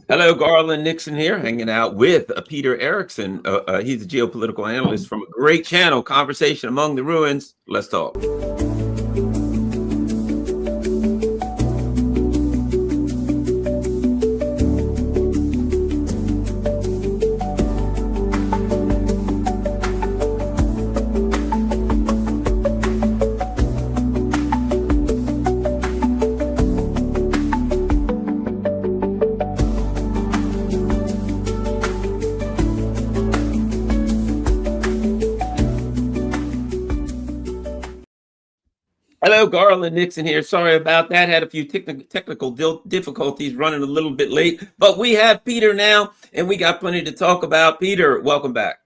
Hello, Garland Nixon here, hanging out with Peter Erickson. He's a geopolitical analyst from a great channel, Conversation Among the Ruins. Let's talk. Hello, Garland Nixon here. Sorry about that. Had a few technical difficulties, running a little bit late, but we have Peter now, and we got plenty to talk about. Peter, welcome back.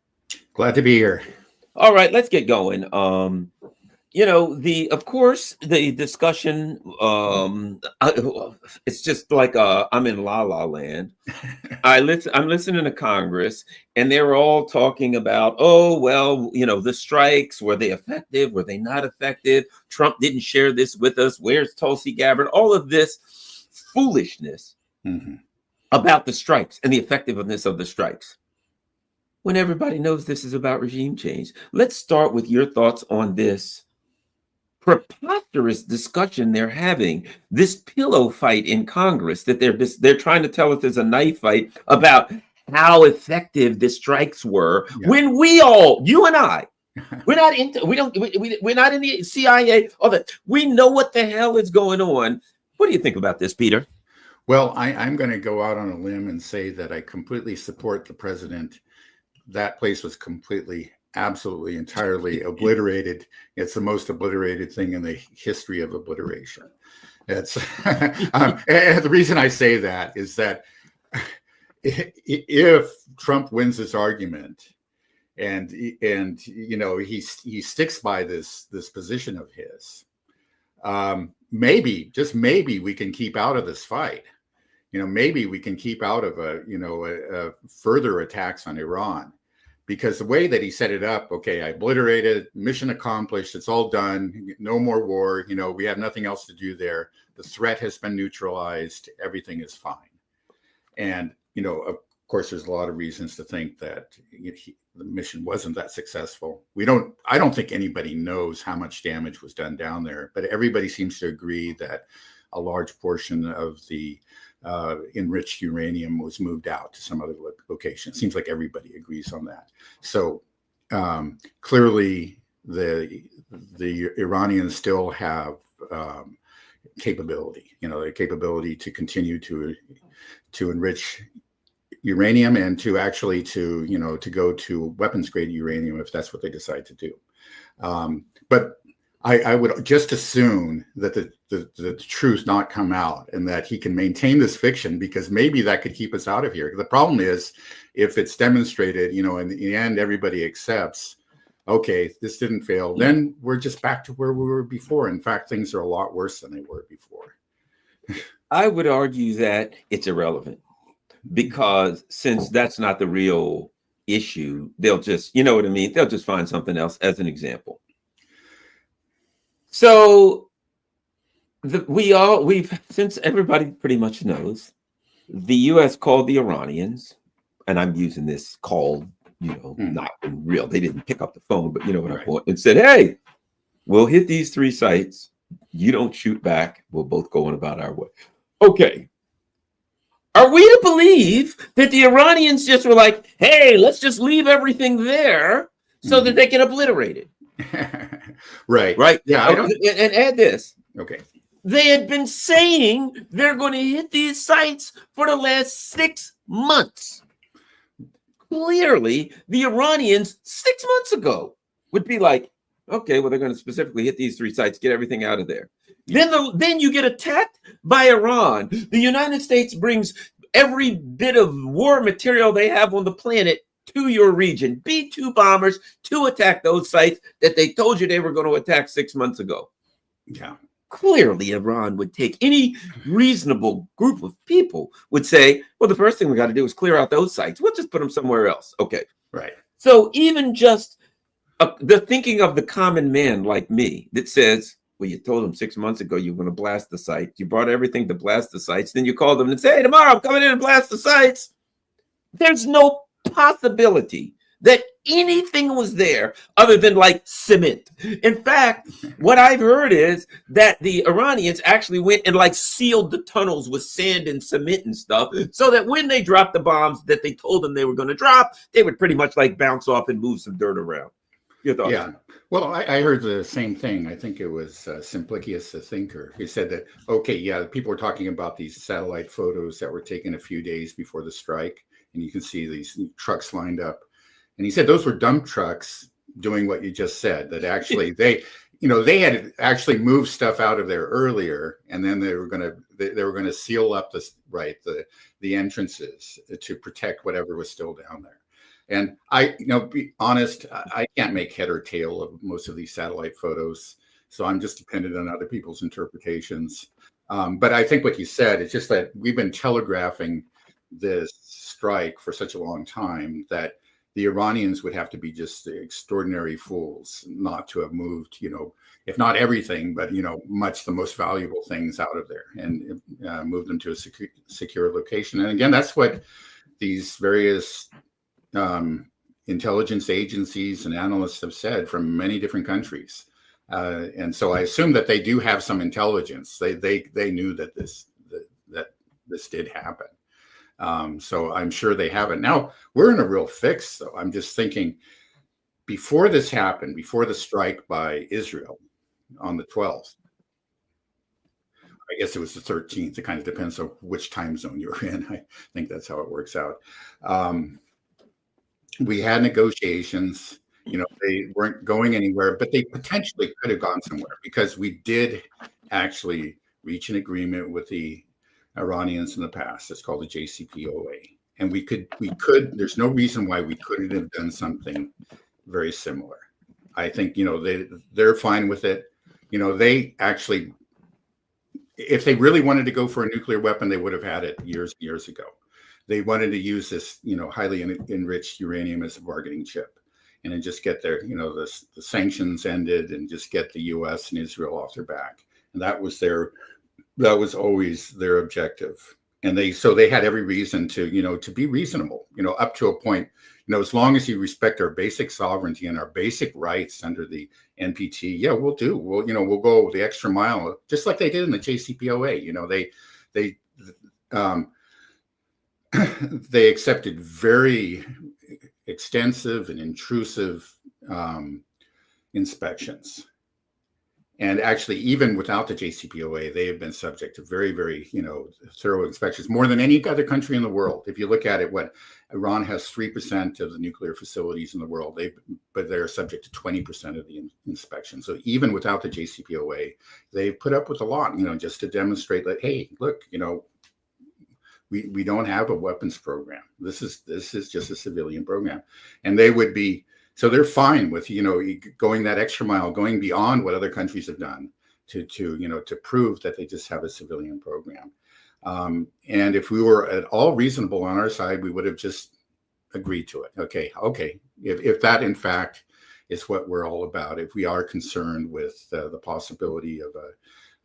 Glad to be here. All right, let's get going. Of course, the discussion, it's just like I'm in La La Land. I'm listening to Congress, and they were all talking about, the strikes, were they effective? Were they not effective? Trump didn't share this with us. Where's Tulsi Gabbard? All of this foolishness about the strikes and the effectiveness of the strikes, when everybody knows this is about regime change. Let's start with your thoughts on this preposterous discussion they're having, this pillow fight in Congress that they're trying to tell us there's a knife fight about how effective the strikes were, when you and I, we're not in the CIA, all that. We know what the hell is going on. What do you think about this, Peter? Well, I'm going to go out on a limb and say that I completely support the president. That place was absolutely, entirely obliterated. It's the most obliterated thing in the history of obliteration. It's and the reason I say that is that if Trump wins this argument, and he sticks by this position of his, maybe, just maybe, we can keep out of this fight. Maybe we can keep out of a further attacks on Iran. Because the way that he set it up, I obliterated, mission accomplished, it's all done, no more war, we have nothing else to do there. The threat has been neutralized, everything is fine. And, of course, there's a lot of reasons to think that the mission wasn't that successful. I don't think anybody knows how much damage was done down there, but everybody seems to agree that a large portion of the enriched uranium was moved out to some other location. It seems like everybody agrees on that. So clearly, the Iranians still have capability. The capability to continue to enrich uranium and to actually to go to weapons grade uranium if that's what they decide to do. But I would just assume that the truth not come out and that he can maintain this fiction, because maybe that could keep us out of here. The problem is, if it's demonstrated, in the end, everybody accepts, okay, this didn't fail, then we're just back to where we were before. In fact, things are a lot worse than they were before. I would argue that it's irrelevant, because since that's not the real issue, they'll just, they'll just find something else as an example. So since everybody pretty much knows, the U.S. called the Iranians, and I'm using this called, not in real, they didn't pick up the phone, but you know what I want, and said, hey, we'll hit these 3 sites. You don't shoot back. We'll both go on about our way. Okay. Are we to believe that the Iranians just were like, hey, let's just leave everything there so that they can obliterate it? Right. Yeah. And add this. Okay. They had been saying they're going to hit these sites for the last 6 months. Clearly, the Iranians 6 months ago would be like, okay, well, they're going to specifically hit these 3 sites, get everything out of there. Then you get attacked by Iran. The United States brings every bit of war material they have on the planet to your region. B-2 bombers to attack those sites that they told you they were going to attack 6 months ago. Yeah. Clearly, Iran would take, any reasonable group of people would say, well, the first thing we got to do is clear out those sites. We'll just put them somewhere else. Okay. Right. So even just the thinking of the common man like me that says, Well, you told them 6 months ago you were going to blast the site. You brought everything to blast the sites. Then you called them and say, hey, tomorrow I'm coming in and blast the sites. There's no possibility that anything was there other than like cement. In fact, what I've heard is that the Iranians actually went and like sealed the tunnels with sand and cement and stuff, so that when they dropped the bombs that they told them they were going to drop, they would pretty much like bounce off and move some dirt around. Your thoughts? Yeah. Well, I heard the same thing. I think it was Simplicius the Thinker. He said that, okay, yeah, people were talking about these satellite photos that were taken a few days before the strike, and you can see these trucks lined up. And he said those were dump trucks doing what you just said, that actually they had actually moved stuff out of there earlier, and then they were going to seal up the entrances to protect whatever was still down there. And be honest, I can't make head or tail of most of these satellite photos, so I'm just dependent on other people's interpretations. But I think what you said is just that we've been telegraphing this strike for such a long time that the Iranians would have to be just extraordinary fools not to have moved, if not everything, but, much the most valuable things out of there and move them to a secure location. And again, that's what these various intelligence agencies and analysts have said from many different countries. And so I assume that they do have some intelligence. They knew that this did happen. So I'm sure they haven't. Now we're in a real fix, though. I'm just thinking, before this happened, before the strike by Israel on the 12th, I guess it was the 13th. It kind of depends on which time zone you're in. I think that's how it works out. We had negotiations. They weren't going anywhere, but they potentially could have gone somewhere, because we did actually reach an agreement with the Iranians in the past. It's called the JCPOA. And we could, there's no reason why we couldn't have done something very similar. I think, they're fine with it. They actually, if they really wanted to go for a nuclear weapon, they would have had it years ago. They wanted to use this, highly enriched uranium as a bargaining chip, and then just get their, the sanctions ended and just get the US and Israel off their back. And that was always their objective. And they had every reason to, to be reasonable, up to a point, as long as you respect our basic sovereignty and our basic rights under the NPT. Yeah, we'll go the extra mile, just like they did in the JCPOA. They accepted very extensive and intrusive inspections. And actually, even without the JCPOA, they have been subject to very, very, thorough inspections, more than any other country in the world. If you look at it, Iran has 3% of the nuclear facilities in the world, but they're subject to 20% of the inspection. So even without the JCPOA, they've put up with a lot, just to demonstrate that, hey, look, we don't have a weapons program. This is just a civilian program, and they would be. So they're fine with, going that extra mile, going beyond what other countries have done to prove that they just have a civilian program. And if we were at all reasonable on our side, we would have just agreed to it. Okay. If that in fact is what we're all about, if we are concerned with the possibility of a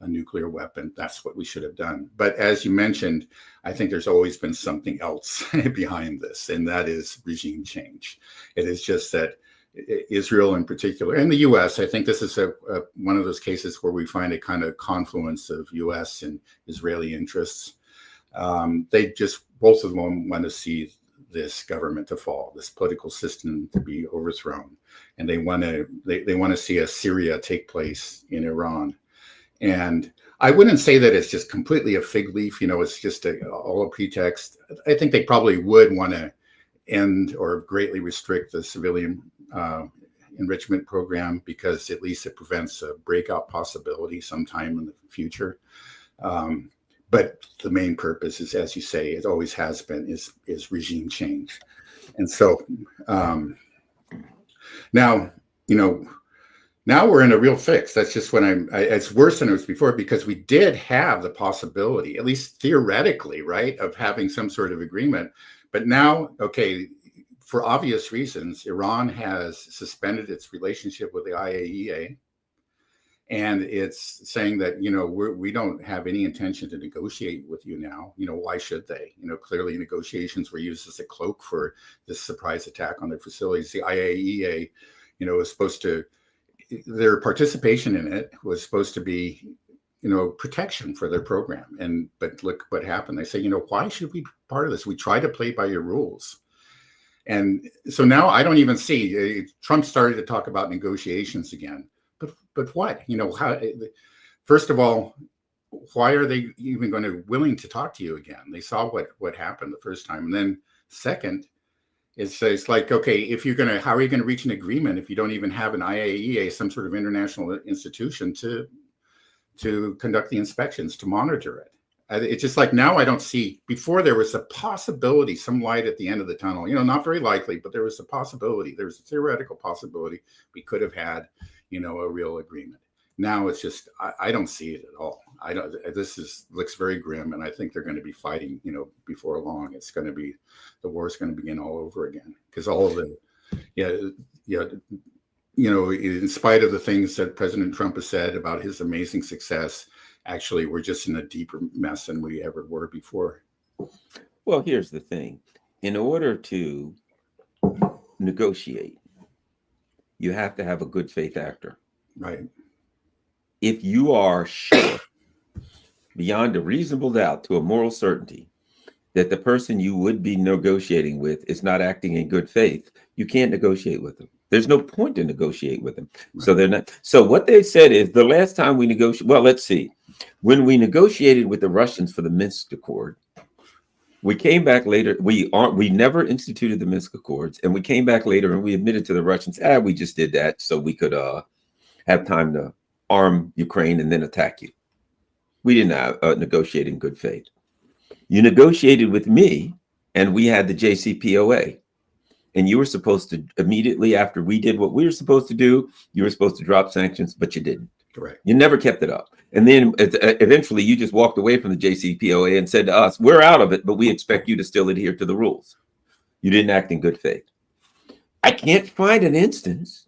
nuclear weapon, that's what we should have done. But as you mentioned, I think there's always been something else behind this, and that is regime change. It is just that Israel in particular, and the US, I think this is one of those cases where we find a kind of confluence of US and Israeli interests. They just, both of them want to see this government to fall, this political system to be overthrown. And they want to see a Syria take place in Iran. And I wouldn't say that it's just completely a fig leaf, it's just all a pretext. I think they probably would want to end or greatly restrict the civilian enrichment program, because at least it prevents a breakout possibility sometime in the future. But the main purpose is, as you say, it always has been, is regime change. And so now we're in a real fix. That's just when it's worse than it was before, because we did have the possibility, at least theoretically, right, of having some sort of agreement. But now, for obvious reasons, Iran has suspended its relationship with the IAEA. And it's saying that, we don't have any intention to negotiate with you now. Why should they? Clearly negotiations were used as a cloak for this surprise attack on their facilities. The IAEA, was supposed to, their participation in it was supposed to be, protection for their program. But look what happened. They say, why should we be part of this? We try to play by your rules. And so now I don't even see, Trump started to talk about negotiations again. But what? How? First of all, why are they even willing to talk to you again? They saw what happened the first time. And then second, it's like, okay, how are you going to reach an agreement if you don't even have an IAEA, some sort of international institution to conduct the inspections, to monitor it? It's just like, now I don't see. Before, there was a possibility, some light at the end of the tunnel. Not very likely, but there was a possibility. There was a theoretical possibility we could have had, a real agreement. Now it's just, I don't see it at all. Looks very grim, and I think they're going to be fighting, before long. It's going to be, the war is going to begin all over again, because all of the, in spite of the things that President Trump has said about his amazing success, actually, we're just in a deeper mess than we ever were before. Well, here's the thing. In order to negotiate, you have to have a good faith actor. Right. If you are sure, beyond a reasonable doubt to a moral certainty, that the person you would be negotiating with is not acting in good faith, you can't negotiate with them. There's no point to negotiate with them. Right. So they're not. So what they said is, the last time we negotiated, well, let's see. When we negotiated with the Russians for the Minsk Accord, we came back later. We never instituted the Minsk Accords, and we came back later and we admitted to the Russians, we just did that so we could have time to arm Ukraine and then attack you. We didn't negotiate in good faith. You negotiated with me, and we had the JCPOA. And you were supposed to, immediately after we did what we were supposed to do, you were supposed to drop sanctions, but you didn't. Correct. You never kept it up. And then eventually you just walked away from the JCPOA and said to us, we're out of it, but we expect you to still adhere to the rules. You didn't act in good faith. I can't find an instance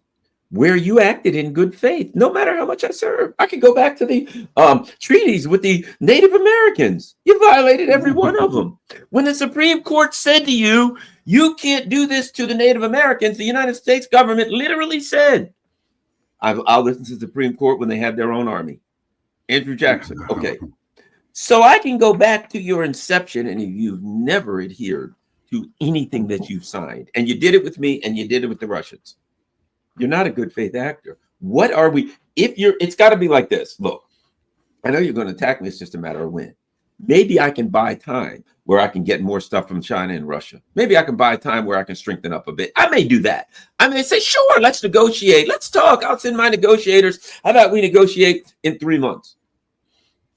where you acted in good faith, no matter how much I served. I could go back to the treaties with the Native Americans. You violated every one of them. When the Supreme Court said to you, you can't do this to the Native Americans, the United States government literally said, I'll listen to the Supreme Court when they have their own army. Andrew Jackson. Okay. So I can go back to your inception, and you've never adhered to anything that you've signed. And you did it with me, and you did it with the Russians. You're not a good faith actor. What are we? It's got to be like this. Look, I know you're going to attack me. It's just a matter of when. Maybe I can buy time where I can get more stuff from China and Russia. Maybe I can buy time where I can strengthen up a bit. I may do that. I may say, sure, let's negotiate. Let's talk. I'll send my negotiators. How about we negotiate in 3 months?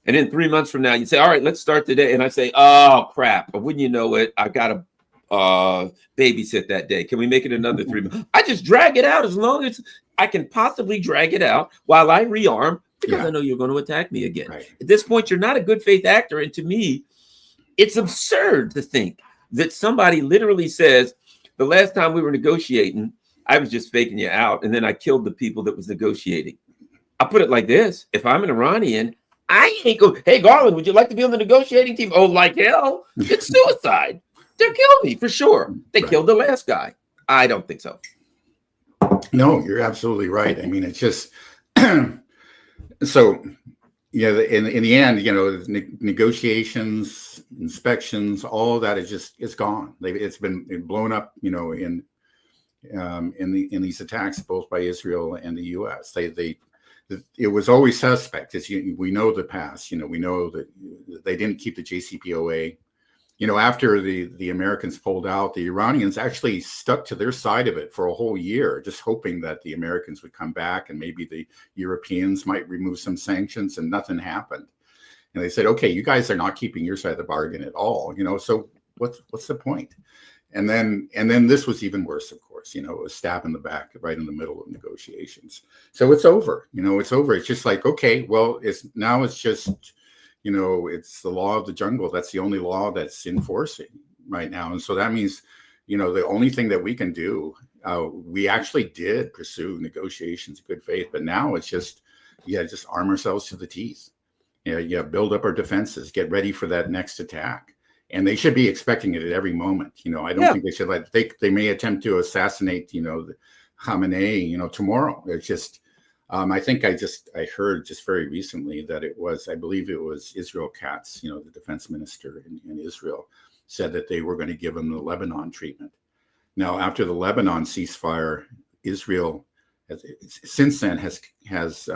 And then 3 months from now, you say, all right, let's start today. And I say, oh, crap. But wouldn't you know it? I got to babysit that day. Can we make it another 3 months? I just drag it out as long as I can possibly drag it out while I rearm, because I know you're going to attack me again. Right. At this point, you're not a good faith actor. And to me, it's absurd to think that somebody literally says, the last time we were negotiating, I was just faking you out, and then I killed the people that was negotiating. I put it like this. If I'm an Iranian, I ain't go, hey, Garland, would you like to be on the negotiating team? Oh, like hell. It's suicide. They'll kill me for sure. They killed the last guy. I don't think so. No, you're absolutely right. I mean, it's just so, in the end, negotiations, inspections, all of that it's gone. It's been blown up, in these attacks, both by Israel and the U.S. It was always suspect. We know the past. We know that they didn't keep the JCPOA. After the Americans pulled out, the Iranians actually stuck to their side of it for a whole year, just hoping that the Americans would come back and maybe the Europeans might remove some sanctions, and nothing happened. And they said, okay, you guys are not keeping your side of the bargain at all, so what's the point? And then this was even worse, of course, a stab in the back right in the middle of negotiations. So it's over, it's over. It's just like, okay, well, it's just, it's the law of the jungle. That's the only law that's enforcing right now. And so that means, the only thing that we can do, we actually did pursue negotiations in good faith, but now it's just, yeah, just arm ourselves to the teeth. Yeah, build up our defenses, get ready for that next attack. And they should be expecting it at every moment. I don't think they should they may attempt to assassinate, Khamenei, tomorrow. It's just, I think I heard just very recently that I believe it was Israel Katz, the defense minister in Israel, said that they were going to give him the Lebanon treatment. Now, after the Lebanon ceasefire, Israel since then has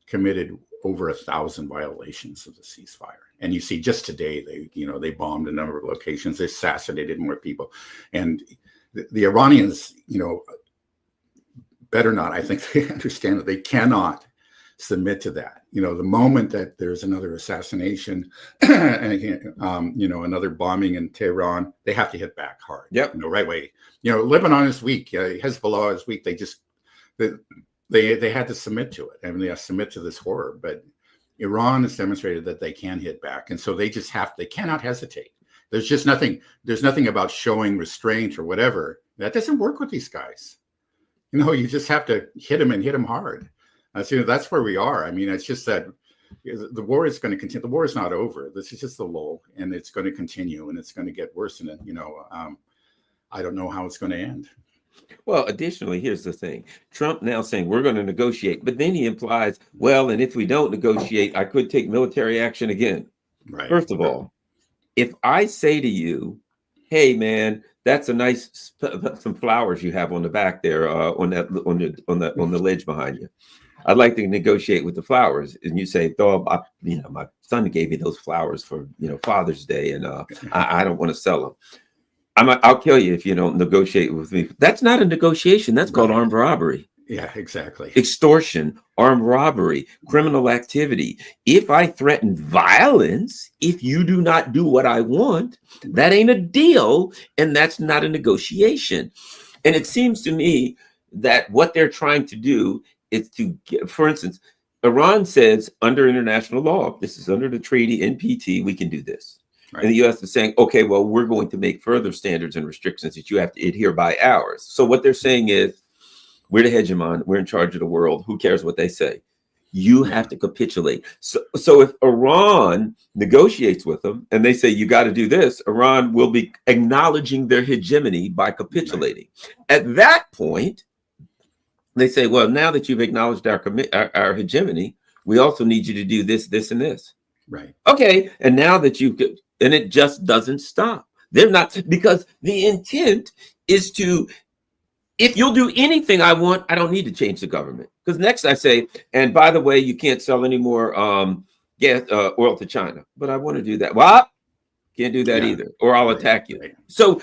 committed over 1,000 violations of the ceasefire. And you see, just today, they bombed a number of locations, they assassinated more people. And the Iranians, better not, I think they understand that they cannot submit to that. The moment that there's another assassination, and, another bombing in Tehran, they have to hit back hard. Yep. Right away. Lebanon is weak. Hezbollah is weak. They had to submit to it. I mean, they have to submit to this horror. But Iran has demonstrated that they can hit back, and so they cannot hesitate. There's nothing about showing restraint or whatever. That doesn't work with these guys. You just have to hit them and hit them hard. So that's where we are. I mean, it's just that the war is going to continue. The war is not over. This is just the lull, and it's going to continue, and it's going to get worse. And I don't know how it's going to end. Well, additionally, here's the thing. Trump now saying we're going to negotiate, but then he implies, well, and if we don't negotiate, I could take military action again. Right. First of all, if I say to you, hey, man, that's a nice some flowers you have on the back there on the ledge behind you. I'd like to negotiate with the flowers, and you say, "Oh, my son gave me those flowers for Father's Day, and I don't want to sell them. I'll kill you if you don't negotiate with me." That's not a negotiation. That's called armed robbery. Yeah, exactly. Extortion, armed robbery, criminal activity. If I threaten violence, if you do not do what I want, that ain't a deal, and that's not a negotiation. And it seems to me that what they're trying to do is to get, for instance, Iran says under international law, this is under the treaty, NPT, we can do this. Right. And the U.S. is saying, okay, well, we're going to make further standards and restrictions that you have to adhere by ours. So what they're saying is, we're the hegemon, we're in charge of the world. Who cares what they say? You have to capitulate. So if Iran negotiates with them and they say, you got to do this, Iran will be acknowledging their hegemony by capitulating. Right. At that point, they say, well, now that you've acknowledged our hegemony, we also need you to do this, this, and this. Right. Okay. And now that and it just doesn't stop. They're not, because the intent is to, if you'll do anything I want, I don't need to change the government. Because next I say, and by the way, you can't sell any more oil to China. But I want to do that. Well, can't do that either, or I'll attack you. Right. So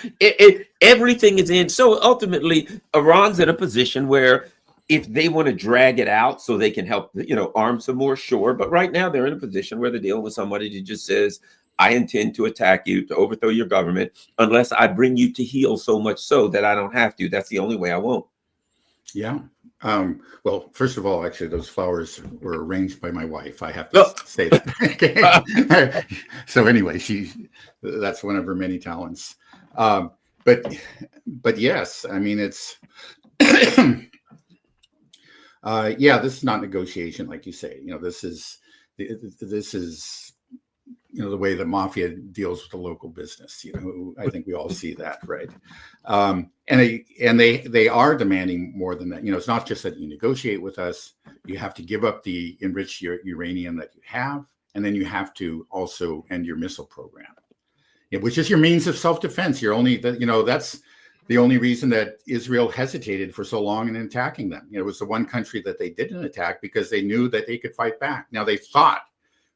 everything is in. So ultimately, Iran's in a position where if they want to drag it out so they can help, arm some more, sure. But right now they're in a position where they're dealing with somebody who just says, I intend to attack you, to overthrow your government, unless I bring you to heel so much so that I don't have to. That's the only way I won't. Yeah. Well, first of all, actually, those flowers were arranged by my wife. I have to say that. So anyway, that's one of her many talents. But yes, I mean, it's, this is not negotiation, like you say. This is the way the mafia deals with the local business. I think we all see that, right? And they are demanding more than that. It's not just that you negotiate with us; you have to give up the enriched uranium that you have, and then you have to also end your missile program, which is your means of self-defense. That's the only reason that Israel hesitated for so long in attacking them. It was the one country that they didn't attack because they knew that they could fight back. Now they thought,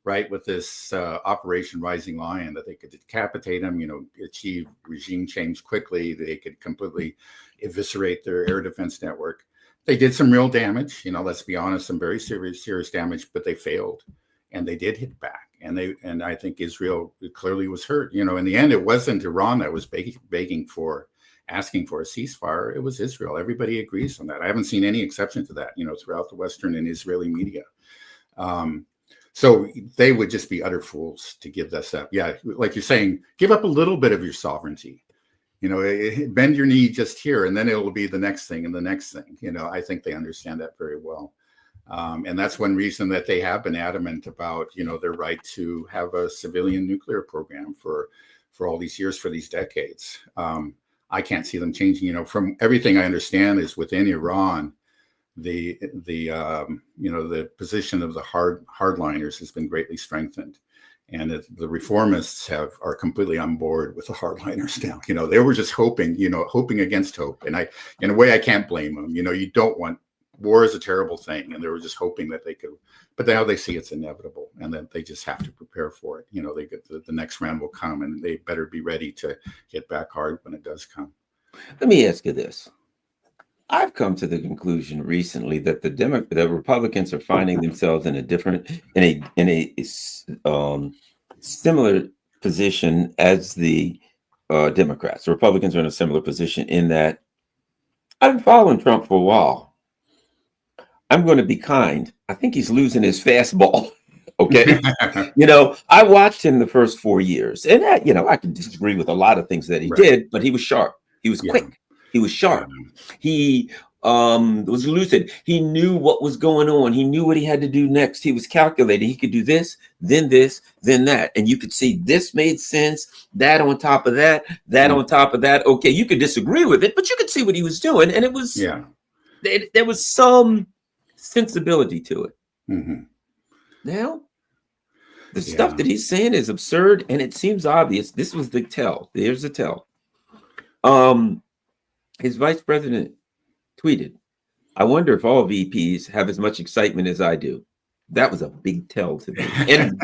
right, with this Operation Rising Lion, that they could decapitate them, achieve regime change quickly. They could completely eviscerate their air defense network. They did some real damage, let's be honest, some very serious damage, but they failed, and they did hit back. And I think Israel clearly was hurt. In the end, it wasn't Iran that was asking for a ceasefire. It was Israel. Everybody agrees on that. I haven't seen any exception to that, throughout the Western and Israeli media. So they would just be utter fools to give this up. Yeah, like you're saying, give up a little bit of your sovereignty. Bend your knee just here, and then it'll be the next thing and the next thing. I think they understand that very well. And that's one reason that they have been adamant about, their right to have a civilian nuclear program for all these years, for these decades. I can't see them changing. From everything I understand is within Iran, the position of the hardliners has been greatly strengthened. And the reformists are completely on board with the hardliners now. They were just hoping against hope. And in a way, I can't blame them. You don't want war is a terrible thing, and they were just hoping that they could. But now they see it's inevitable, and that they just have to prepare for it. They get the next round will come, and they better be ready to hit back hard when it does come. Let me ask you this. I've come to the conclusion recently that the Republicans are finding themselves in a similar position as the Democrats. The Republicans are in a similar position in that I've been following Trump for a while. I'm going to be kind. I think he's losing his fastball. Okay. I watched him the first 4 years, and I can disagree with a lot of things that he did, but he was sharp. He was quick. He was sharp. He was lucid. He knew what was going on. He knew what he had to do next. He was calculated. He could do this, then that. And you could see this made sense, that on top of that, that on top of that. Okay, you could disagree with it, but you could see what he was doing. And it was, there was some sensibility to it. Mm-hmm. Now, the stuff that he's saying is absurd, and it seems obvious. This was the tell. There's the tell. His vice president tweeted, "I wonder if all VPs have as much excitement as I do." That was a big tell to me. And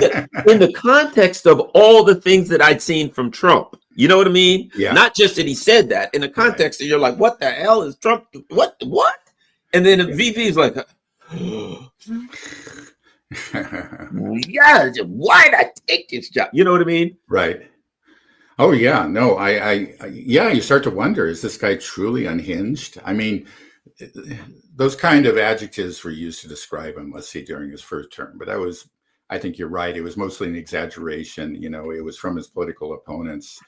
in the context of all the things that I'd seen from Trump, you know what I mean? Yeah. Not just that he said that, in the context that you're like, what the hell is Trump? What? And then the VP is like, yeah, why'd I take this job? You know what I mean? Right. Oh yeah, no, you start to wonder, is this guy truly unhinged? I mean, those kind of adjectives were used to describe him, let's say, during his first term, but I think you're right. It was mostly an exaggeration. It was from his political opponents,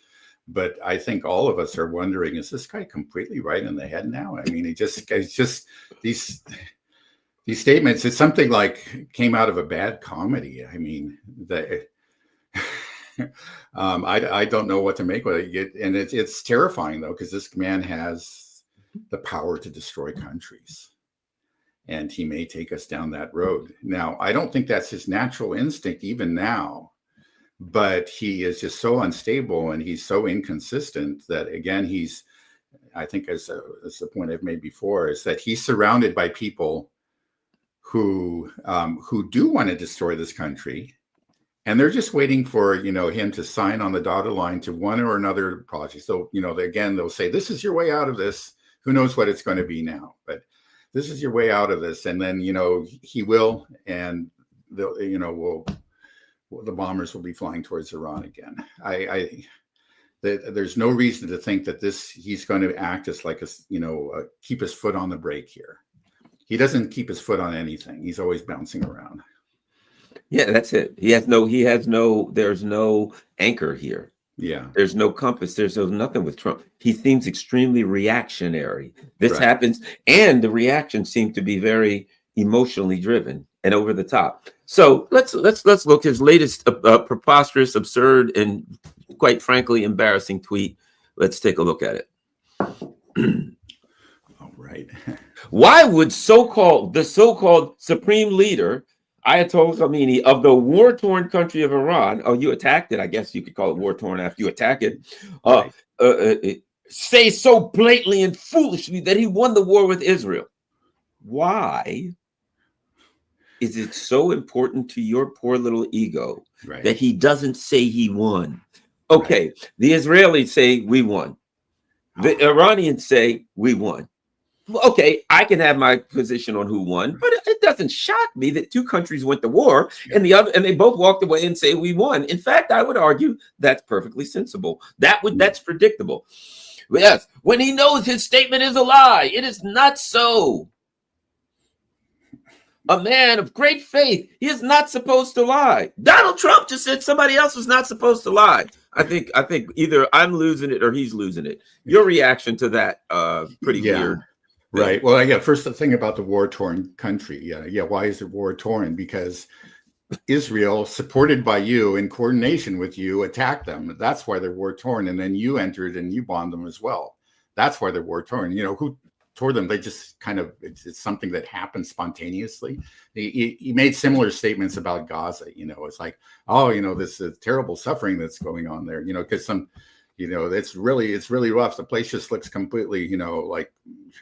but I think all of us are wondering, is this guy completely right in the head now? I mean, it's just these statements, it's something like came out of a bad comedy. I mean, I don't know what to make with it, and it's terrifying though, because this man has the power to destroy countries, and he may take us down that road. Now, I don't think that's his natural instinct even now, but he is just so unstable and he's so inconsistent that, again, I think as the point I've made before, is that he's surrounded by people who do want to destroy this country. And they're just waiting for, him to sign on the dotted line to one or another project. So, they'll say, this is your way out of this. Who knows what it's going to be now, but this is your way out of this. And then, he will, and the bombers will be flying towards Iran again. There's no reason to think that he's going to act as like keep his foot on the brake here. He doesn't keep his foot on anything. He's always bouncing around. Yeah, that's it. There's no anchor here. Yeah. There's no compass. There's nothing with Trump. He seems extremely reactionary. This happens, and the reactions seem to be very emotionally driven and over the top. So let's look his latest preposterous, absurd, and quite frankly embarrassing tweet. Let's take a look at it. All right. Why would the so-called supreme leader, Ayatollah Khamenei, of the war-torn country of Iran, you attacked it, I guess you could call it war-torn after you attack it, say so blatantly and foolishly that he won the war with Israel? Why is it so important to your poor little ego that he doesn't say he won? Okay, the Israelis say we won. The Iranians say we won. Okay, I can have my position on who won, but it doesn't shock me that two countries went to war and they both walked away and say we won. In fact, I would argue that's perfectly sensible. That's predictable. Yes, when he knows his statement is a lie, it is not so. A man of great faith, he is not supposed to lie. Donald Trump just said somebody else was not supposed to lie. I think either I'm losing it or he's losing it. Your reaction to that, pretty weird. Right. Well, yeah. First, the thing about the war-torn country. Yeah. Why is it war-torn? Because Israel, supported by you, in coordination with you, attacked them. That's why they're war-torn. And then you entered and you bombed them as well. That's why they're war-torn. Who tore them? They just kind of, it's something that happened spontaneously. He made similar statements about Gaza. It's like, oh, this is terrible suffering that's going on there, because it's really rough. The place just looks completely, like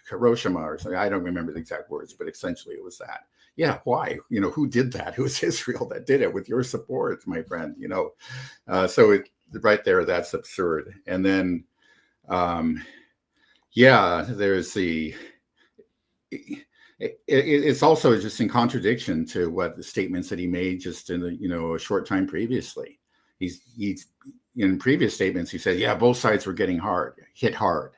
Hiroshima or something. I don't remember the exact words, but essentially it was that. Yeah, why? Who did that? It was Israel that did it with your support, my friend. So right there, that's absurd. And then, there's it's also just in contradiction to what the statements that he made just in a short time previously. He's in previous statements, he said, yeah, both sides were getting hit hard.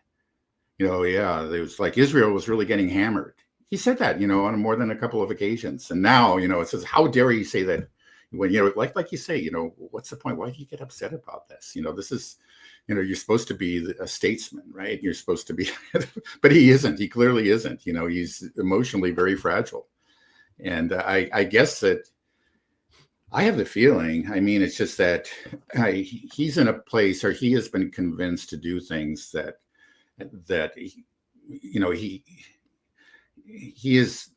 It was like Israel was really getting hammered. He said that, on more than a couple of occasions. And now, it says, how dare you say that when, like you say, what's the point? Why do you get upset about this? This is, you're supposed to be a statesman, right? You're supposed to be, but he isn't. He clearly isn't. He's emotionally very fragile. And I guess that I have the feeling, it's just that he's in a place, or he has been convinced to do things that he has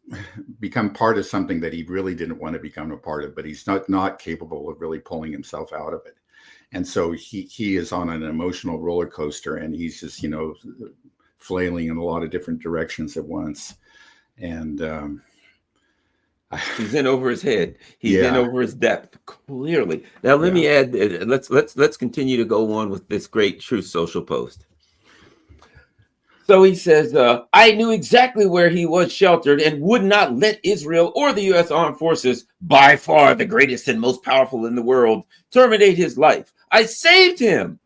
become part of something that he really didn't want to become a part of, but he's not capable of really pulling himself out of it. And so he is on an emotional roller coaster, and he's just, flailing in a lot of different directions at once. And he's in over his head. He's in over his depth, clearly. Now, let me add, let's continue to go on with this great Truth Social post. So he says, I knew exactly where he was sheltered and would not let Israel or the U.S. Armed Forces, by far the greatest and most powerful in the world, terminate his life. I saved him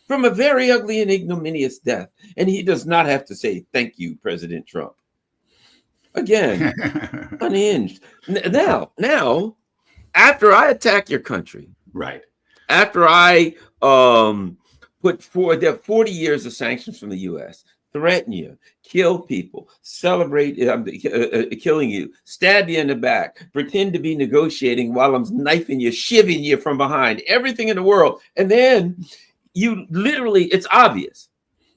from a very ugly and ignominious death, and he does not have to say, thank you, President Trump. Again, unhinged. Now, after I attack your country, right? After I put forward 40 years of sanctions from the U.S., threaten you, kill people, celebrate killing you, stab you in the back, pretend to be negotiating while I'm knifing you, shivving you from behind, everything in the world. And then you literally, it's obvious.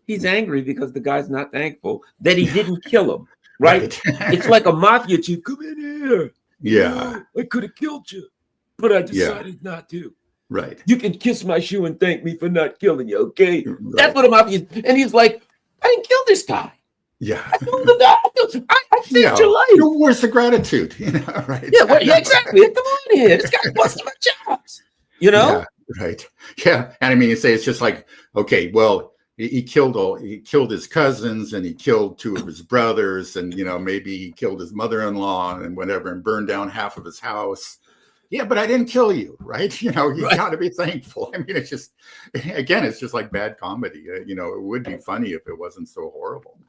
He's angry because the guy's not thankful that he didn't kill him, right? It's like a mafia chief, come in here. Yeah. I could have killed you, but I decided not to. Right. You can kiss my shoe and thank me for not killing you, okay? Right. That's what a mafia is. And he's like, I didn't kill this guy. Yeah. I saved your life. Where's the gratitude? Right. Yeah, exactly. Come on here. This guy busted my chops. Yeah, right. Yeah. And you say it's just like, okay, well, he killed his cousins, and he killed 2 of his brothers, and maybe he killed his mother-in-law and whatever, and burned down half of his house. Yeah, but I didn't kill you, right? You got to be thankful. It's just, again, it's just like bad comedy. It would be funny if it wasn't so horrible.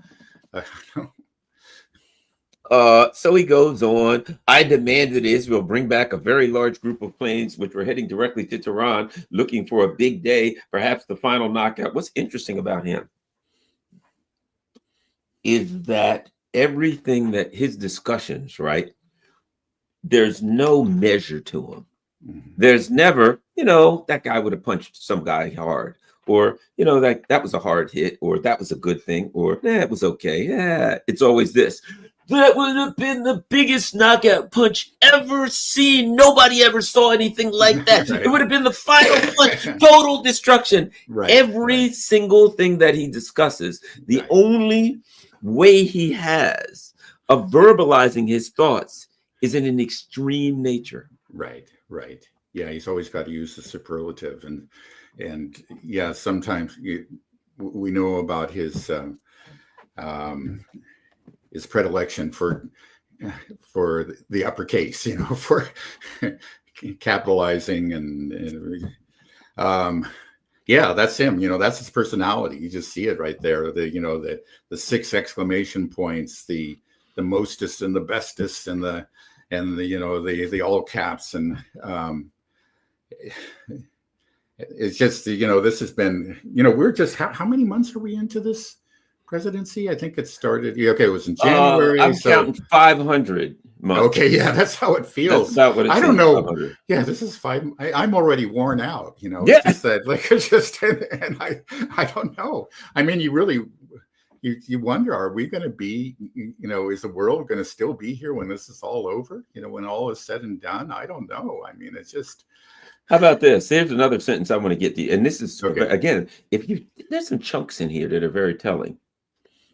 So he goes on. I demanded Israel bring back a very large group of planes which were heading directly to Tehran, looking for a big day, perhaps the final knockout. What's interesting about him is that everything that his discussions, right? There's no measure to them. Mm-hmm. There's never, that guy would have punched some guy hard, or, that was a hard hit, or that was a good thing, or it was okay. Yeah, it's always this. That would have been the biggest knockout punch ever seen. Nobody ever saw anything like that. Right. It would have been the final punch, total destruction. Right. Every single thing that he discusses, the only way he has of verbalizing his thoughts is in an extreme nature. Right. Yeah, he's always got to use the superlative, and yeah, sometimes we know about his predilection for the uppercase, for capitalizing and yeah, that's him. That's his personality. You just see it right there. The 6 exclamation points, the mostest and the bestest, and the all caps, and it's just this has been we're just how many months are we into this presidency? I think it started. Yeah, okay, it was in January. I'm counting 500 months. Okay, yeah, that's how it feels. That's about what it I don't seems, know. 500. Yeah, this is 5. I'm already worn out. Yeah. It's just that, like, it's just, and I don't know. I mean, you really, you wonder, are we going to be, is the world going to still be here when this is all over? When all is said and done? I don't know. I mean, it's just. How about this? Here's another sentence I want to get to, and this is Okay. again, there's some chunks in here that are very telling.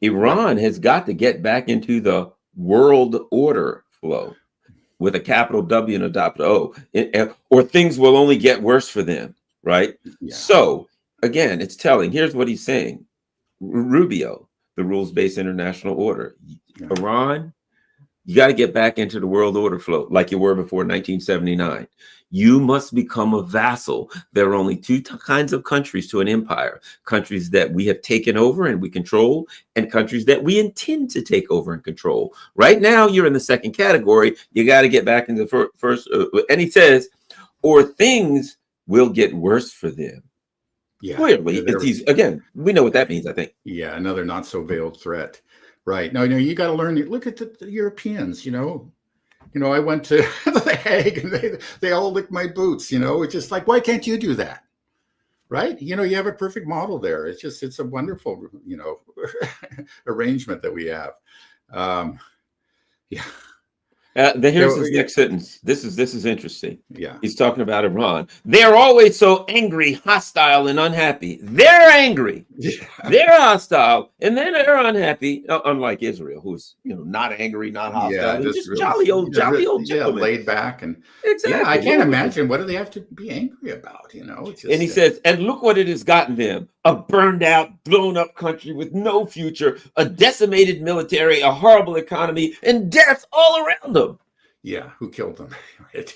Iran has got to get back into the world order flow with a capital W and a capital O, or things will only get worse for them, right? Yeah. So again, it's telling. Here's what he's saying: Rubio, the rules-based international order. Yeah. Iran, you got to get back into the world order flow like you were before 1979. You must become a vassal. There are only two kinds of countries to an empire: countries that we have taken over and we control, and countries that we intend to take over and control. Right now, you're in the second category. You got to get back into the first. And he says, or things will get worse for them. Yeah. Clearly, again, we know what that means, I think. Yeah, another not so veiled threat. Right. No, you got to learn. Look at the Europeans, I went to The Hague and they all licked my boots, It's just like, why can't you do that? Right. You have a perfect model there. It's a wonderful, arrangement that we have. Yeah. Here's his next sentence. This is interesting. Yeah. He's talking about Iran. They're always so angry, hostile, and unhappy. They're angry. Yeah. They're hostile, and then they're unhappy. Unlike Israel, who's not angry, not hostile. Yeah, just really, jolly old gentleman. Yeah, laid back and exactly. Yeah, I can't imagine what do they have to be angry about. And he says, and look what it has gotten them: a burned out, blown up country with no future, a decimated military, a horrible economy, and death all around them. Yeah, who killed them? It's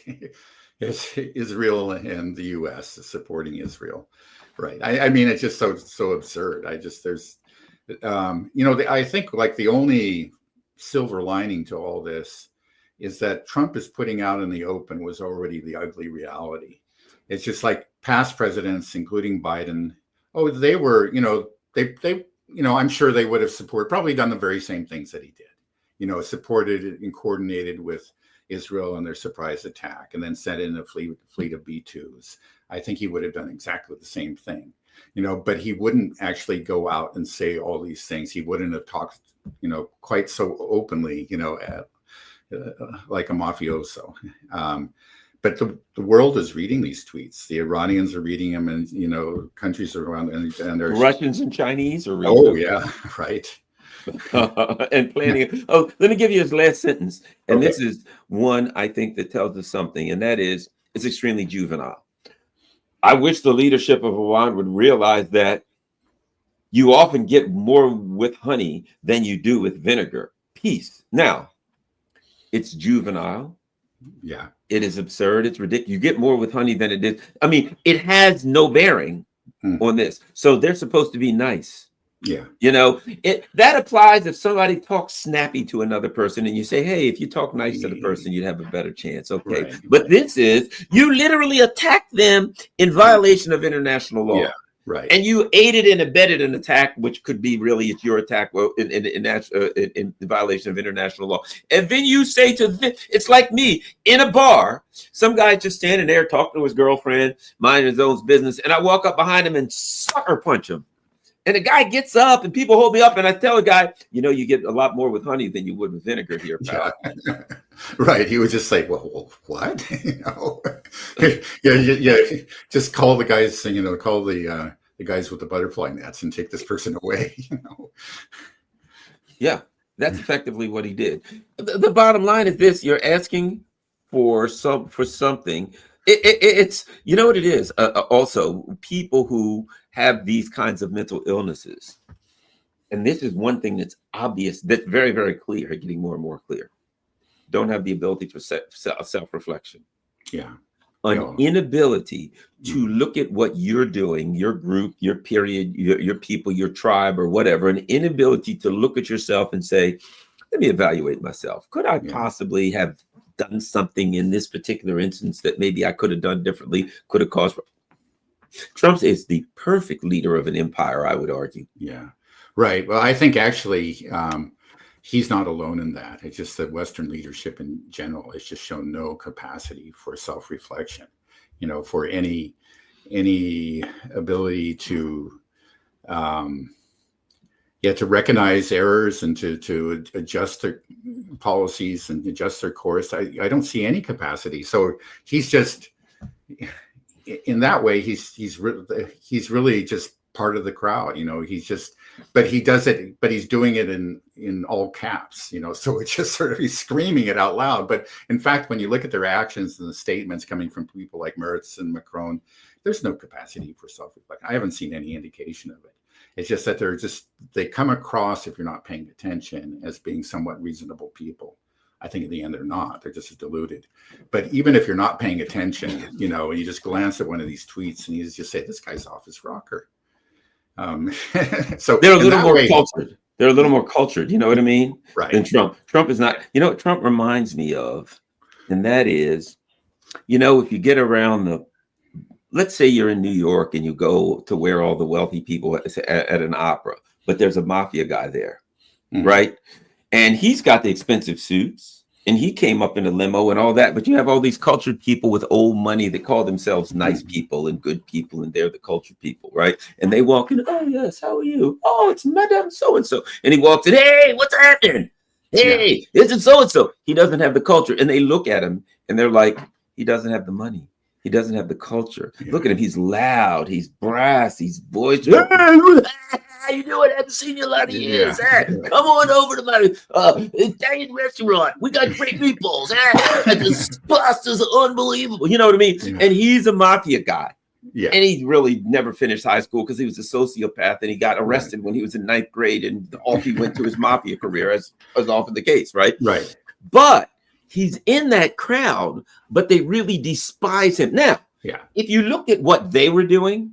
Israel and the U.S. supporting Israel, right? I mean, it's just so absurd. I think like the only silver lining to all this is that Trump is putting out in the open was already the ugly reality. It's just like past presidents, including Biden. Oh, they were, I'm sure they would have probably done the very same things that he did. Supported and coordinated with Israel and their surprise attack, and then sent in a fleet of B-2s. I think he would have done exactly the same thing, but he wouldn't actually go out and say all these things. He wouldn't have talked, quite so openly, like a mafioso. But the world is reading these tweets. The Iranians are reading them, and countries around, and there's Russians and Chinese are reading them. Yeah, right. And planning. Oh, let me give you his last sentence. And This is one I think that tells us something, and that is it's extremely juvenile. I wish the leadership of Iran would realize that you often get more with honey than you do with vinegar. Peace. Now, it's juvenile. Yeah. It is absurd. It's ridiculous. You get more with honey than it is. I mean, it has no bearing on this. So they're supposed to be nice. Yeah. That applies if somebody talks snappy to another person and you say, hey, if you talk nice to the person, you'd have a better chance. Okay. Right, but this is, you literally attack them in violation of international law. Yeah. Right. And you aided and abetted an attack, which could be really it's your attack in violation of international law. And then you say to them, it's like me in a bar, some guy just standing there talking to his girlfriend, minding his own business. And I walk up behind him and sucker punch him. And the guy gets up and people hold me up and I tell the guy, you get a lot more with honey than you would with vinegar here, pal. Yeah. Right. He was just like, well what? Yeah. Just call the guys, call the guys with the butterfly nets and take this person away, Yeah, that's effectively what he did. The bottom line is this: you're asking for something. It's what it is. Also, people who have these kinds of mental illnesses, and this is one thing that's obvious, that's very, very clear, getting more and more clear. Don't have the ability for self-reflection. Yeah. An inability to look at what you're doing, your group, your period, your people, your tribe, or whatever. An inability to look at yourself and say, let me evaluate myself. Could I possibly have done something in this particular instance that maybe I could have done differently, could have caused. Trump is the perfect leader of an empire, I would argue. Yeah, right. Well, I think actually he's not alone in that. It's just that Western leadership in general has just shown no capacity for self-reflection, for any ability to to recognize errors and to adjust their policies and adjust their course. I don't see any capacity. So he's just, in that way, he's really just part of the crowd. But he does it, but he's doing it in all caps. So it's just sort of, he's screaming it out loud. But in fact, when you look at their actions and the statements coming from people like Merz and Macron, there's no capacity for self-reflection. I haven't seen any indication of it. It's just that they come across, if you're not paying attention, as being somewhat reasonable people. I think in the end they're not. They're just deluded. But even if you're not paying attention, and you just glance at one of these tweets and you just say, this guy's off his rocker. So they're a little more cultured. They're a little more cultured. You know what I mean? Right. Than Trump. Trump is not. You know what Trump reminds me of? And that is, if you get around let's say you're in New York and you go to where all the wealthy people at an opera, but there's a mafia guy there, right? And he's got the expensive suits and he came up in a limo and all that, but you have all these cultured people with old money that call themselves nice people and good people, and they're the cultured people, right? And they walk in, oh yes, how are you? Oh, it's Madame so-and-so. And he walks in, hey, what's happening? Hey, isn't so-and-so. He doesn't have the culture. And they look at him and they're like, he doesn't have the money. He doesn't have the culture. Yeah. Look at him. He's loud. He's brass. He's boisterous. How you doing? I haven't seen you in a lot of years. Hey, come on over to my Italian restaurant. We got great meatballs. The pasta's unbelievable. You know what I mean? Yeah. And he's a mafia guy. Yeah. And he really never finished high school because he was a sociopath and he got arrested when he was in 9th grade, and off he went to his mafia career, as often the case, right? Right. But he's in that crowd, but they really despise him. Now, if you look at what they were doing,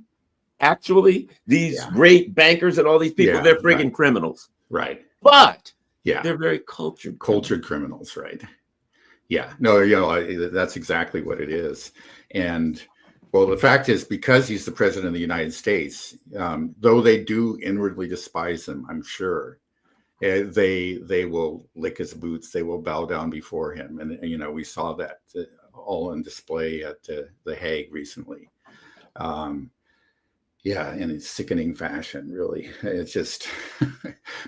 actually, these great bankers and all these people, they're friggin' criminals. Right. But they're very cultured. Cultured criminals, right. Yeah. No, that's exactly what it is. And, well, the fact is, because he's the president of the United States, though they do inwardly despise him, I'm sure, they will lick his boots. They will bow down before him. And, we saw that all on display at The Hague recently. In a sickening fashion, really. It's just,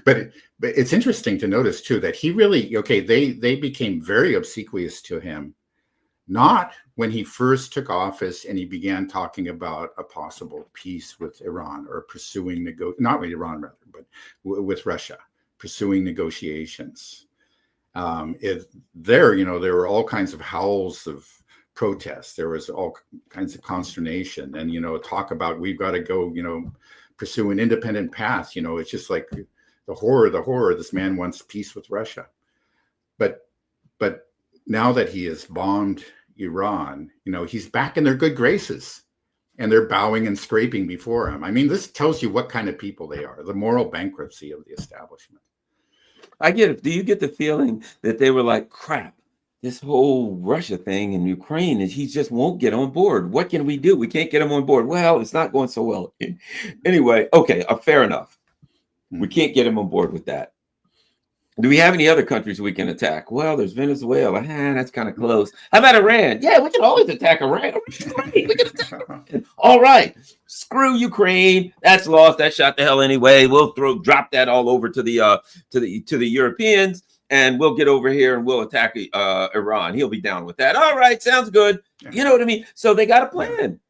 but it's interesting to notice too, that he really, they became very obsequious to him, not when he first took office and he began talking about a possible peace with Iran or pursuing not with Iran rather, but with Russia. Pursuing negotiations. There were all kinds of howls of protest. There was all kinds of consternation and, talk about, we've got to go, pursue an independent path. It's just like the horror. This man wants peace with Russia. But now that he has bombed Iran, he's back in their good graces and they're bowing and scraping before him. I mean, this tells you what kind of people they are, the moral bankruptcy of the establishment. I get it. Do you get the feeling that they were like, crap, this whole Russia thing in Ukraine, and he just won't get on board. What can we do? We can't get him on board. Well, it's not going so well. Anyway, okay, fair enough. We can't get him on board with that. Do we have any other countries we can attack? Well, there's Venezuela. That's kind of close. How about Iran? Yeah, we can always attack Iran. We can attack Iran. All right. Screw Ukraine. That's lost. That shot to hell anyway. We'll drop that all over to the Europeans, and we'll get over here and we'll attack Iran. He'll be down with that. All right, sounds good. You know what I mean? So they got a plan.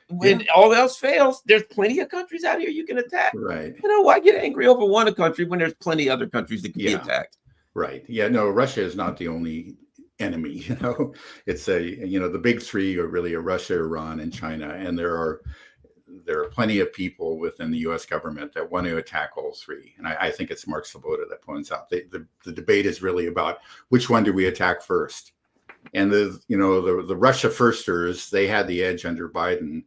When all else fails, there's plenty of countries out here you can attack. Right. Why get angry over one country when there's plenty of other countries that can be attacked? Right. Yeah, no, Russia is not the only enemy. It's the big three are really Russia, Iran, and China. And there are plenty of people within the U.S. government that want to attack all three. And I think it's Mark Svoboda that points out the debate is really about which one do we attack first. And the Russia firsters, they had the edge under Biden.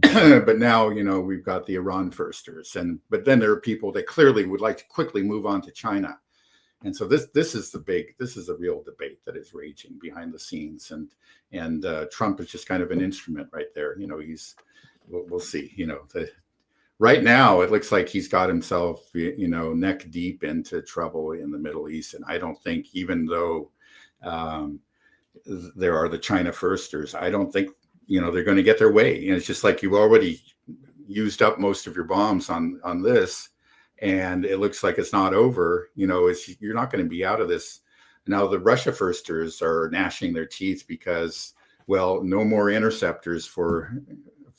But now, we've got the Iran firsters, but then there are people that clearly would like to quickly move on to China. And so this is a real debate that is raging behind the scenes. And Trump is just kind of an instrument right there. we'll see. Right now, it looks like he's got himself, neck deep into trouble in the Middle East. And I don't think, even though there are the China firsters, I don't think, they're going to get their way. And it's just like you already used up most of your bombs on this, and it looks like it's not over. You're not going to be out of this. Now, the Russia firsters are gnashing their teeth because, well, no more interceptors for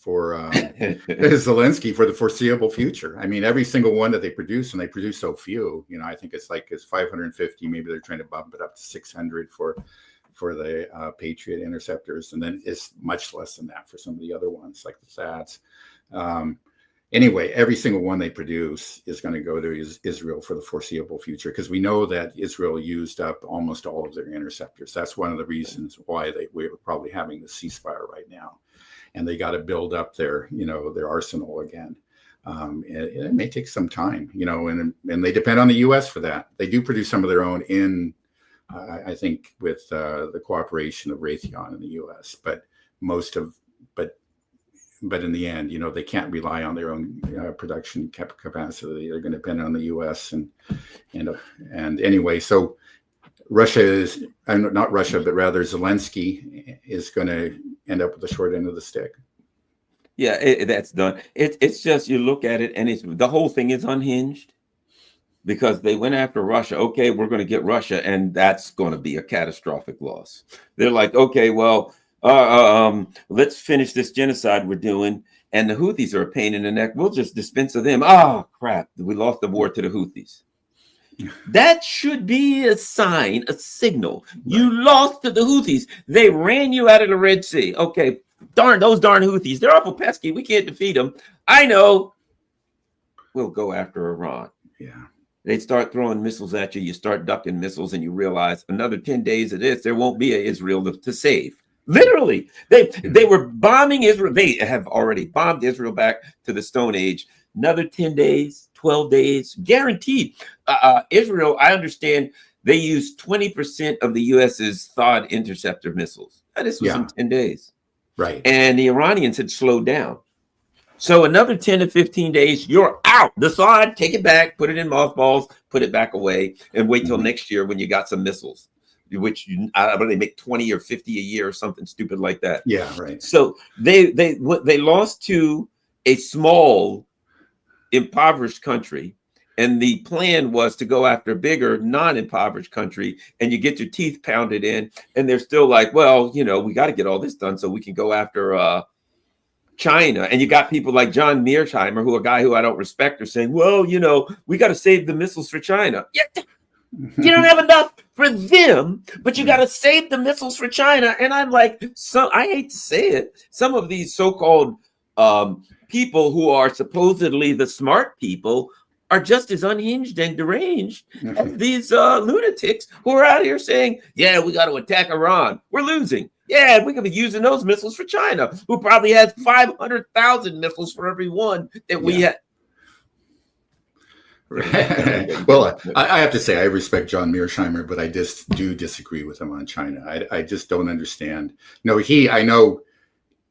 Zelensky for the foreseeable future. I mean, every single one that they produce, and they produce so few, I think it's 550. Maybe they're trying to bump it up to 600 for the Patriot interceptors, and then it's much less than that for some of the other ones, like the SATs. Anyway, every single one they produce is going to go to Israel for the foreseeable future, because we know that Israel used up almost all of their interceptors. That's one of the reasons why we're probably having the ceasefire right now. And they got to build up their arsenal again. It may take some time, and they depend on the U.S. for that. They do produce some of their own I think, with the cooperation of Raytheon in the U.S. But in the end, they can't rely on their own production capacity. They're going to depend on the U.S. and anyway, so Russia is, not Russia, but rather Zelensky is going to end up with the short end of the stick. Yeah, that's done. It's just, you look at it, and the whole thing is unhinged, because they went after Russia. Okay, we're going to get Russia, and that's going to be a catastrophic loss. They're like, okay, well, let's finish this genocide we're doing, and the Houthis are a pain in the neck. We'll just dispense of them. Oh, crap, we lost the war to the Houthis. That should be a sign, a signal. Right. You lost to the Houthis. They ran you out of the Red Sea. Okay, those darn Houthis. They're awful pesky. We can't defeat them. I know. We'll go after Iran. Yeah. They start throwing missiles at you. You start ducking missiles, and you realize another 10 days of this, there won't be an Israel to save. Literally, they were bombing Israel. They have already bombed Israel back to the Stone Age. Another 10 days, 12 days, guaranteed. Israel, I understand, they use 20% of the U.S.'s THAAD interceptor missiles. This was in 10 days. Right. And the Iranians had slowed down. So another 10 to 15 days, you're out. The THAAD, take it back, put it in mothballs, put it back away, and wait till next year when you got some missiles, which they make 20 or 50 a year or something stupid like that. Yeah, right. So they lost to a small, impoverished country, and the plan was to go after a bigger, non-impoverished country, and you get your teeth pounded in, and they're still like, well, we got to get all this done so we can go after China. And you got people like John Mearsheimer, a guy who I don't respect, are saying, well, we got to save the missiles for China. Yeah, you don't have enough for them, but you got to save the missiles for China. And I'm like, I hate to say it, some of these so-called people who are supposedly the smart people are just as unhinged and deranged as these lunatics who are out here saying, yeah, we got to attack Iran. We're losing. Yeah, we could be using those missiles for China, who probably has 500,000 missiles for every one that we had. Well, I have to say, I respect John Mearsheimer, but I just do disagree with him on China. I just don't understand. I know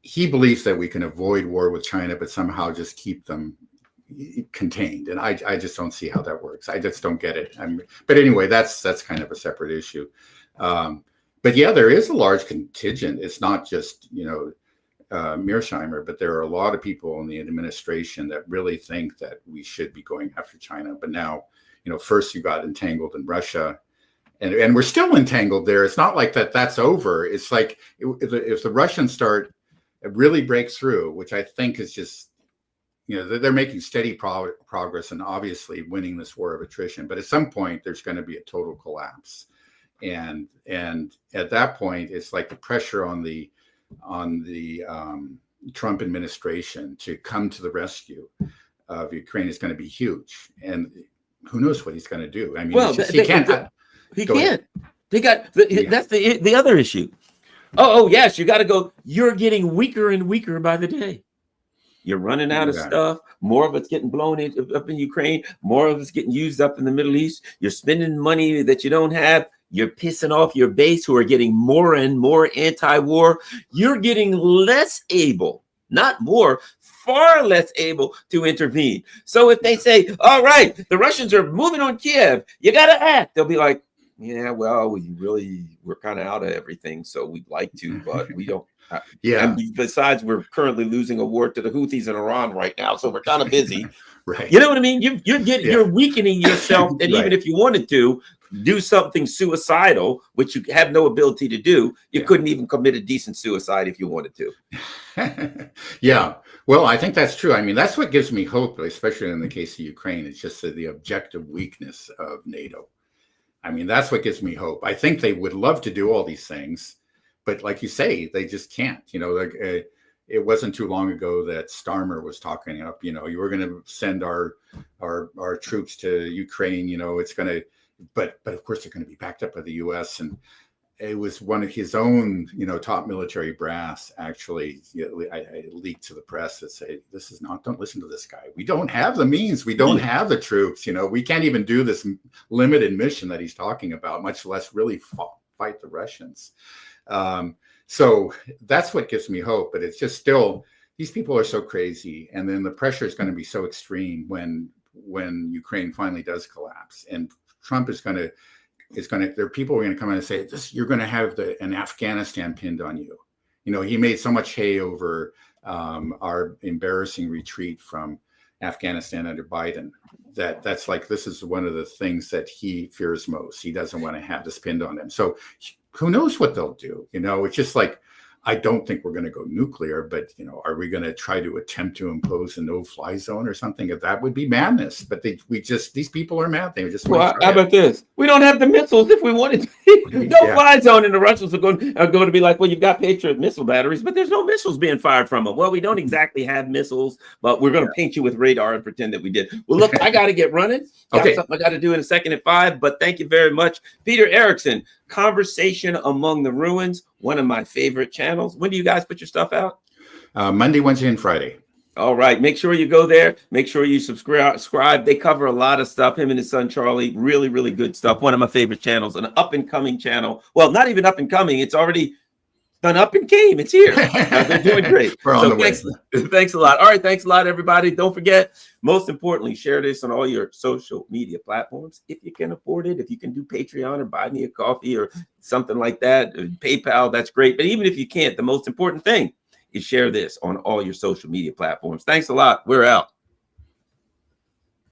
he believes that we can avoid war with China, but somehow just keep them contained. And I just don't see how that works. I just don't get it. But anyway, that's kind of a separate issue. But yeah, there is a large contingent. It's not just, Mearsheimer, but there are a lot of people in the administration that really think that we should be going after China. But now, first you got entangled in Russia, and we're still entangled there. It's not like that's over. It's like if the Russians really break through, which I think is just, they're making steady progress and obviously winning this war of attrition. But at some point, there's going to be a total collapse. And at that point, it's like the pressure on the Trump administration to come to the rescue of Ukraine is going to be huge. And who knows what he's going to do? I mean, well, he can't. He can't. They got that's the other issue. Oh yes, you got to go. You're getting weaker and weaker by the day. You're running out of stuff. More of it's getting blown up in Ukraine. More of it's getting used up in the Middle East. You're spending money that you don't have. You're pissing off your base, who are getting more and more anti-war. You're getting less able, not more, far less able to intervene. So if they say, all right, the Russians are moving on Kiev, you got to act, they'll be like, yeah, well, we're kind of out of everything, so we'd like to, but we don't. Yeah. And besides, we're currently losing a war to the Houthis in Iran right now, so we're kind of busy. Right. You know what I mean? You're weakening yourself, and even if you wanted to do something suicidal, which you have no ability to do, you couldn't even commit a decent suicide if you wanted to. Yeah. Well, I think that's true. I mean, that's what gives me hope, especially in the case of Ukraine. It's just the objective weakness of NATO. I mean, that's what gives me hope. I think they would love to do all these things, but like you say, they just can't. You know, like it wasn't too long ago that Starmer was talking up. You know, you were going to send our troops to Ukraine. You know, it's going to, but of course they're going to be backed up by the U.S. And it was one of his own, you know, top military brass actually. I leaked to the press that say, this is not, don't listen to this guy. We don't have the means. We don't have the troops. You know, we can't even do this limited mission that he's talking about, much less really fight the Russians. So that's what gives me hope. But it's just still, these people are so crazy. And then the pressure is going to be so extreme when Ukraine finally does collapse. And Trump is going to, there are people who are going to come in and say, this, you're going to have an Afghanistan pinned on you. You know, he made so much hay over our embarrassing retreat from Afghanistan under Biden that's like, this is one of the things that he fears most. He doesn't want to have this pinned on him. So who knows what they'll do? You know, it's just like, I don't think we're going to go nuclear, but, you know, are we going to try to attempt to impose a no-fly zone or something? That would be madness. But these people are mad. They just how about this? We don't have the missiles if we wanted to. No-fly zone, and the Russians are going to be like, well, you've got Patriot missile batteries, but there's no missiles being fired from them. Well, we don't exactly have missiles, but we're going to paint you with radar and pretend that we did. Well, look, I got to get running. Got something I got to do in a second at 5, but thank you very much. Peter Erickson, Conversation Among the Ruins, one of my favorite channels. When do you guys put your stuff out? Monday, Wednesday, and Friday. All right. Make sure you go there. Make sure you subscribe. They cover a lot of stuff. Him and his son, Charlie, really, really good stuff. One of my favorite channels, an up and coming channel. Well, not even up and coming. It's already done up and came. It's here. They're doing great. Thanks a lot. All right. Thanks a lot, everybody. Don't forget, most importantly, share this on all your social media platforms. If you can afford it, if you can do Patreon or buy me a coffee or something like that, PayPal, that's great. But even if you can't, the most important thing is share this on all your social media platforms. Thanks a lot. We're out.